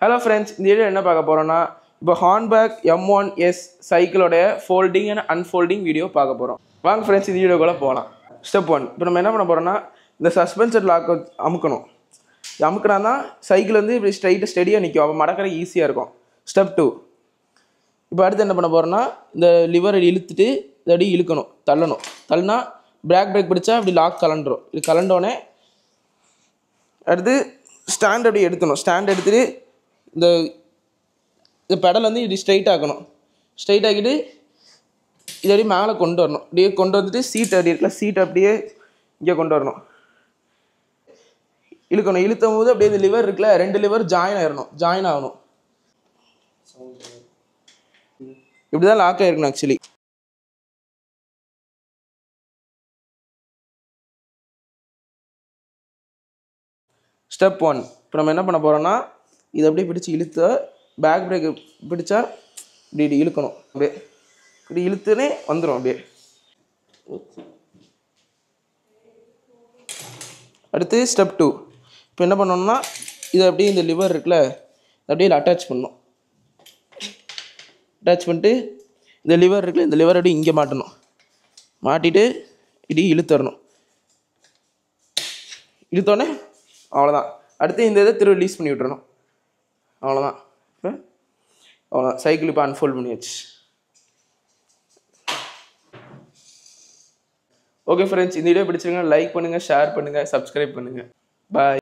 Hello friends, இந்த video என்ன பார்க்க போறோம்னா இப்போ ஹார்ன்பேக் M1S சைக்கிளோட ஃபோல்டிங் அண்ட் அன்ஃபோல்டிங் வீடியோ பார்க்க போறோம். வாங்க ஃப்ரெண்ட்ஸ் இந்த வீடியோக்குள்ள போகலாம். ஸ்டெப் 1. இப்போ நம்ம என்ன பண்ண போறோம்னா இந்த சஸ்பென்ஷன் லாக் அமுக்கணும். அமுக்கினா சைக்கிள் வந்து இப்படி ஸ்டெடியாக நிற்கும். அப்போ மடக்கிற ஈஸியாக இருக்கும். ஸ்டெப் 2. இப்போ அடுத்து என்ன பண்ண போறோம்னா இந்த லிவரை இழுத்துட்டு இதை அப்படியே இழுக்கணும், தள்ளணும். தள்ளினா பிரேக் பிடிச்சா அப்படி லாக் கலண்டுரும். இது கலண்டோடனே அடுத்து ஸ்டாண்ட் அப்படியே எடுக்கணும். ஸ்டாண்ட் எடுத்துகிட்டு இந்த பெடல் வந்து இப்படி ஸ்ட்ரைட் ஆக்கணும். ஸ்ட்ரைட் ஆக்கிட்டு இது அப்படியே மேலே கொண்டு வரணும். அப்படியே கொண்டு வந்துட்டு சீட் அப்படி இருக்குல்ல, சீட் அப்படியே இங்கே கொண்டு வரணும். இழுக்கணும். இழுத்தும் போது அப்படியே இந்த லிவர் இருக்குல்ல, 2 லிவர் ஜாயின் ஆகணும். இப்படி தான் லாக் ஆகிருக்கணும் ஆக்சுவலி. ஸ்டெப் 1. இப்போ நம்ம என்ன பண்ண போகிறோம்னா இதை அப்படியே பிடிச்சி இழுத்த பேக் பிரேக் பிடிச்சா இப்படி இழுக்கணும். அப்படியே இப்படி இழுத்துனே வந்துடும். அப்படியே அடுத்து ஸ்டெப் 2. இப்போ என்ன பண்ணணும்னா இதை அப்படியே இந்த லிவர் இருக்குல்ல அப்படியே அட்டாச் பண்ணணும். அட்டாச் பண்ணிட்டு இந்த லிவர் இருக்குல்ல, இந்த லிவர் அப்படியே இங்கே மாட்டணும். மாட்டிட்டு இப்படி இழுத்தரணும். இழுத்தோடனே அவ்வளோதான். அடுத்து இந்த இதை திரும்ப ரிலீஸ் பண்ணி விட்டுறணும். அவ்வளோதான். இப்போ அவ்வளோதான், சைக்கிள் இப்போ அன்ஃபோல்ட் பண்ணியாச்சு. ஓகே ஃப்ரெண்ட்ஸ், இந்த வீடியோ பிடிச்சிருங்க, லைக் பண்ணுங்கள், ஷேர் பண்ணுங்கள், சப்ஸ்கிரைப் பண்ணுங்கள். பாய்.